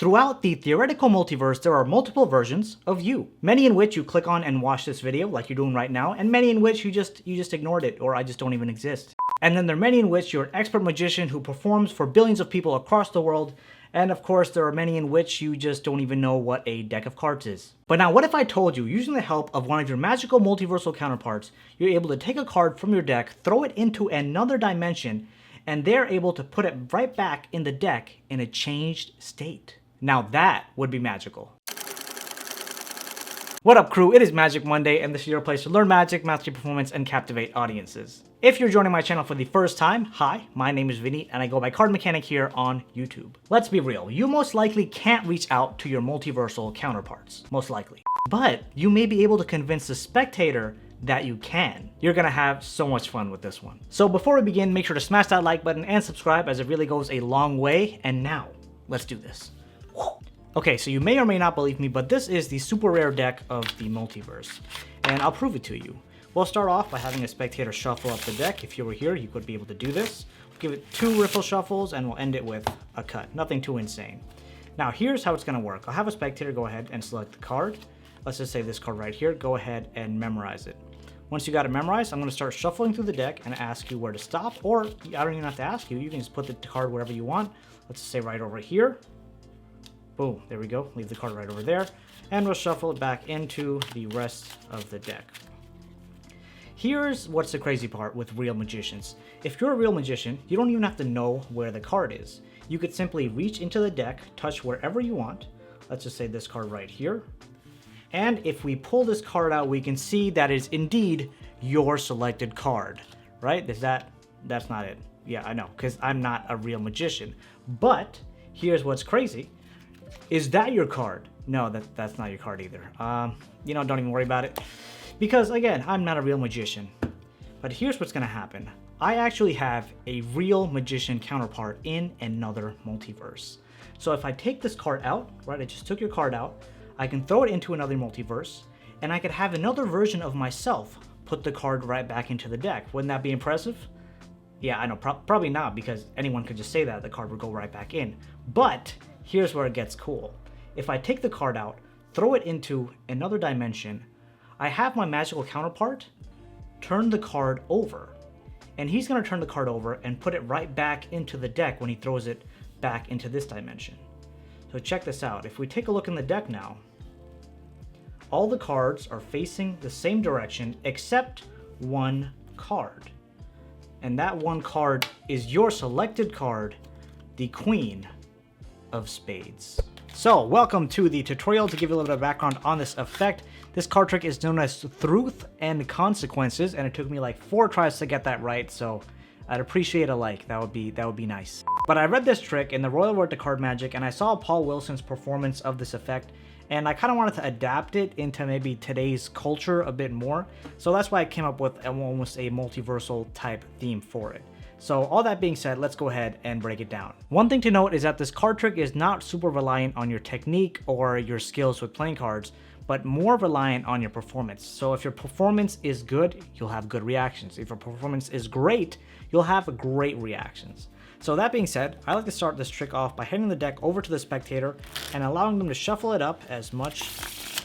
Throughout the theoretical multiverse, there are multiple versions of you. Many in which you click on and watch this video like you're doing right now, and many in which you just ignored it, or I just don't even exist. And then there are many in which you're an expert magician who performs for billions of people across the world, and of course there are many in which you just don't even know what a deck of cards is. But now what if I told you, using the help of one of your magical multiversal counterparts, you're able to take a card from your deck, throw it into another dimension, and they're able to put it right back in the deck in a changed state. Now that would be magical. What up, crew? It is Magic Monday, and this is your place to learn magic, master your performance, and captivate audiences. If you're joining my channel for the first time, hi, my name is Vinny, and I go by CardMechanic here on YouTube. Let's be real, you most likely can't reach out to your multiversal counterparts, most likely. But you may be able to convince the spectator that you can. You're gonna have so much fun with this one. So before we begin, make sure to smash that like button and subscribe, as it really goes a long way. And now, let's do this. Okay, so you may or may not believe me, but this is the super rare deck of the multiverse, and I'll prove it to you. We'll start off by having a spectator shuffle up the deck. If you were here, you could be able to do this. We'll give it 2 riffle shuffles, and we'll end it with a cut. Nothing too insane. Now, here's how it's gonna work. I'll have a spectator go ahead and select the card. Let's just say this card right here. Go ahead and memorize it. Once you got it memorized, I'm gonna start shuffling through the deck and ask you where to stop, or I don't even have to ask you. You can just put the card wherever you want. Let's just say right over here. Boom, there we go. Leave the card right over there. And we'll shuffle it back into the rest of the deck. Here's what's the crazy part with real magicians. If you're a real magician, you don't even have to know where the card is. You could simply reach into the deck, touch wherever you want. Let's just say this card right here. And if we pull this card out, we can see that is indeed your selected card, right? That's not it. Yeah, I know, because I'm not a real magician. But here's what's crazy. Is that your card? No, that's not your card either. You know, don't even worry about it. Because again, I'm not a real magician. But here's what's gonna happen. I actually have a real magician counterpart in another multiverse. So if I take this card out, right, I just took your card out, I can throw it into another multiverse, and I could have another version of myself put the card right back into the deck. Wouldn't that be impressive? Yeah, I know, probably not, because anyone could just say that, the card would go right back in. But here's where it gets cool. If I take the card out, throw it into another dimension, I have my magical counterpart turn the card over. And he's gonna turn the card over and put it right back into the deck when he throws it back into this dimension. So check this out. If we take a look in the deck now, all the cards are facing the same direction except one card. And that one card is your selected card, the Queen of Spades. So welcome to the tutorial. To give you a little bit of background on this effect, this card trick is known as Truth and Consequences, and it took me like 4 tries to get that right, so I'd appreciate a like. That would be nice. But I read this trick in the Royal Road to Card Magic, and I saw Paul Wilson's performance of this effect, and I kind of wanted to adapt it into maybe today's culture a bit more. So that's why I came up with almost a multiversal type theme for it. So all that being said, let's go ahead and break it down. One thing to note is that this card trick is not super reliant on your technique or your skills with playing cards, but more reliant on your performance. So if your performance is good, you'll have good reactions. If your performance is great, you'll have great reactions. So that being said, I like to start this trick off by handing the deck over to the spectator and allowing them to shuffle it up as much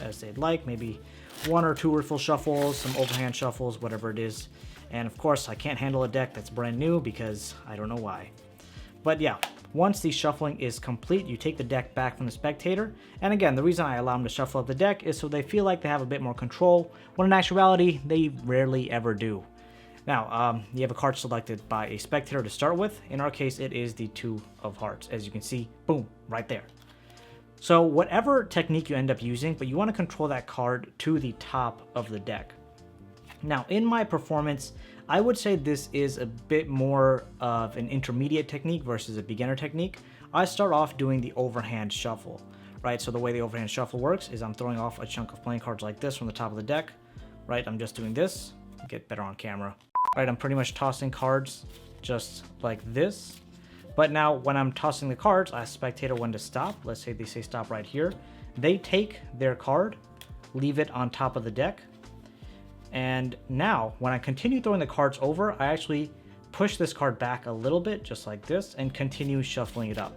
as they'd like, maybe 1 or 2 riffle shuffles, some overhand shuffles, whatever it is. And of course, I can't handle a deck that's brand new because I don't know why. But yeah, once the shuffling is complete, you take the deck back from the spectator. And again, the reason I allow them to shuffle up the deck is so they feel like they have a bit more control, when in actuality, they rarely ever do. Now, you have a card selected by a spectator to start with. In our case, it is the 2 of Hearts. As you can see, boom, right there. So whatever technique you end up using, but you want to control that card to the top of the deck. Now, in my performance, I would say this is a bit more of an intermediate technique versus a beginner technique. I start off doing the overhand shuffle, right? So the way the overhand shuffle works is I'm throwing off a chunk of playing cards like this from the top of the deck, right? I'm just doing this, get better on camera. Right, I'm pretty much tossing cards just like this. But now when I'm tossing the cards, I ask spectator when to stop. Let's say they say stop right here. They take their card, leave it on top of the deck. And now when I continue throwing the cards over, I actually push this card back a little bit, just like this, and continue shuffling it up.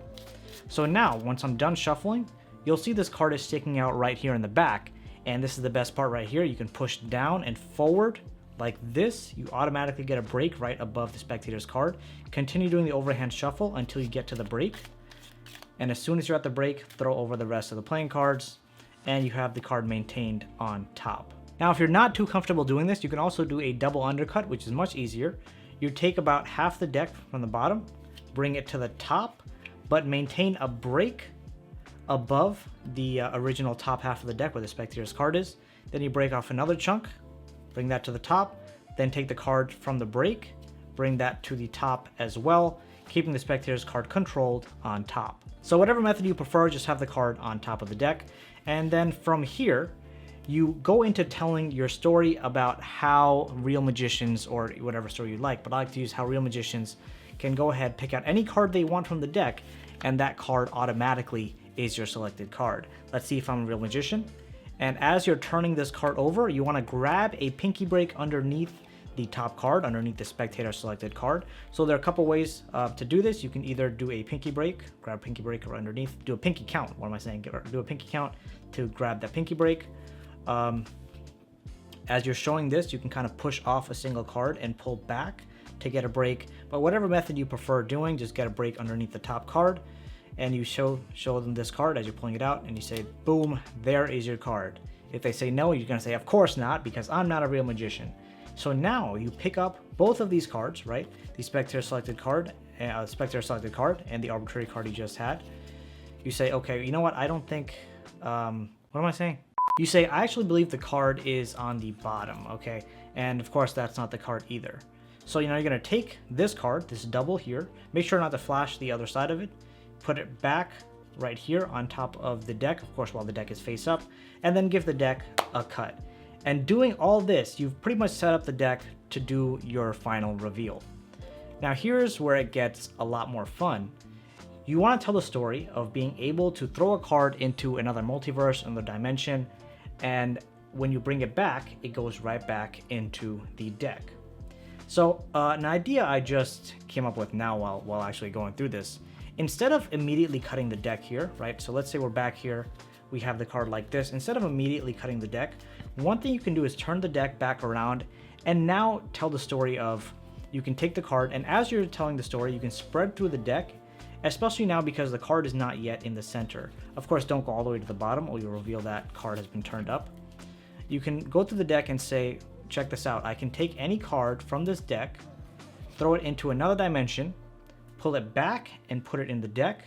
So now, once I'm done shuffling, you'll see this card is sticking out right here in the back. And this is the best part right here. You can push down and forward like this. You automatically get a break right above the spectator's card. Continue doing the overhand shuffle until you get to the break. And as soon as you're at the break, throw over the rest of the playing cards, and you have the card maintained on top. Now, if you're not too comfortable doing this, you can also do a double undercut, which is much easier. You take about half the deck from the bottom, bring it to the top, but maintain a break above the original top half of the deck where the spectator's card is. Then you break off another chunk, bring that to the top, then take the card from the break, bring that to the top as well, keeping the spectator's card controlled on top. So whatever method you prefer, just have the card on top of the deck. And then from here, you go into telling your story about how real magicians, or whatever story you like, but I like to use how real magicians can go ahead, pick out any card they want from the deck, and that card automatically is your selected card. Let's see if I'm a real magician. And as you're turning this card over, you want to grab a pinky break underneath the top card, underneath the spectator selected card. So there are a couple ways to do this. You can either do a pinky break, grab a pinky break or underneath, do a pinky count. What am I saying? Do a pinky count to grab that pinky break. As you're showing this, you can kind of push off a single card and pull back to get a break. But whatever method you prefer doing, just get a break underneath the top card. And you show them this card as you're pulling it out, and you say, boom, there is your card. If they say no, you're gonna say, of course not, because I'm not a real magician. So now you pick up both of these cards, right? The spectator selected card, and the arbitrary card you just had. You say, okay, you know what? I don't think, what am I saying? You say, I actually believe the card is on the bottom, okay? And of course, that's not the card either. So, you're gonna take this card, this double here, make sure not to flash the other side of it, put it back right here on top of the deck, of course, while the deck is face up, and then give the deck a cut. And doing all this, you've pretty much set up the deck to do your final reveal. Now, here's where it gets a lot more fun. You want to tell the story of being able to throw a card into another multiverse, another dimension, and when you bring it back, it goes right back into the deck. So an idea I just came up with now while actually going through this, instead of immediately cutting the deck here, right? So let's say we're back here, we have the card like this. Instead of immediately cutting the deck, one thing you can do is turn the deck back around and now tell the story of, you can take the card, and as you're telling the story, you can spread through the deck, especially now because the card is not yet in the center. Of course, don't go all the way to the bottom or you'll reveal that card has been turned up. You can go through the deck and say, check this out, I can take any card from this deck, throw it into another dimension, pull it back and put it in the deck,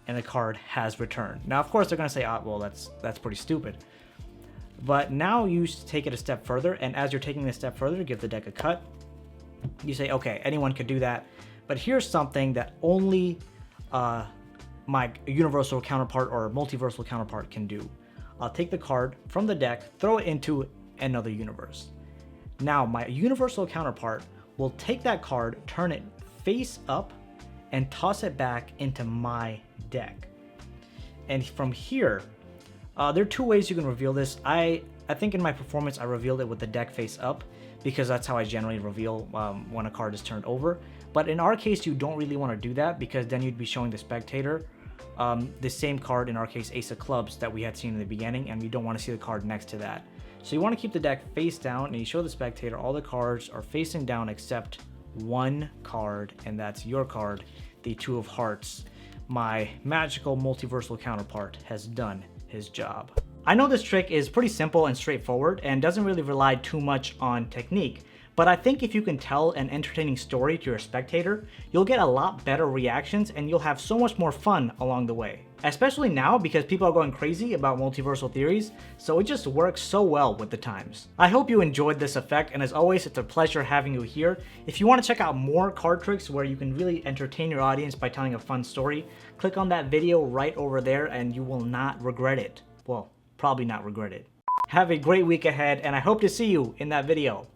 and the card has returned. Now, of course, they're gonna say, well, that's pretty stupid. But now you take it a step further, and as you're taking it a step further to give the deck a cut, you say, okay, anyone could do that, but here's something that only my universal counterpart or multiversal counterpart can do. I'll take the card from the deck, throw it into another universe. Now, my universal counterpart will take that card, turn it face up, and toss it back into my deck. And from here, there are two ways you can reveal this. I think in my performance, I revealed it with the deck face up because that's how I generally reveal when a card is turned over. But in our case, you don't really want to do that because then you'd be showing the spectator the same card, in our case, Ace of Clubs, that we had seen in the beginning, and we don't want to see the card next to that. So you want to keep the deck face down, and you show the spectator all the cards are facing down except one card, and that's your card, the Two of Hearts. My magical multiversal counterpart has done his job. I know this trick is pretty simple and straightforward and doesn't really rely too much on technique, but I think if you can tell an entertaining story to your spectator, you'll get a lot better reactions and you'll have so much more fun along the way. Especially now because people are going crazy about multiversal theories, so it just works so well with the times. I hope you enjoyed this effect, and as always, it's a pleasure having you here. If you want to check out more card tricks where you can really entertain your audience by telling a fun story, click on that video right over there and you will not regret it. Well, probably not regret it. Have a great week ahead, and I hope to see you in that video.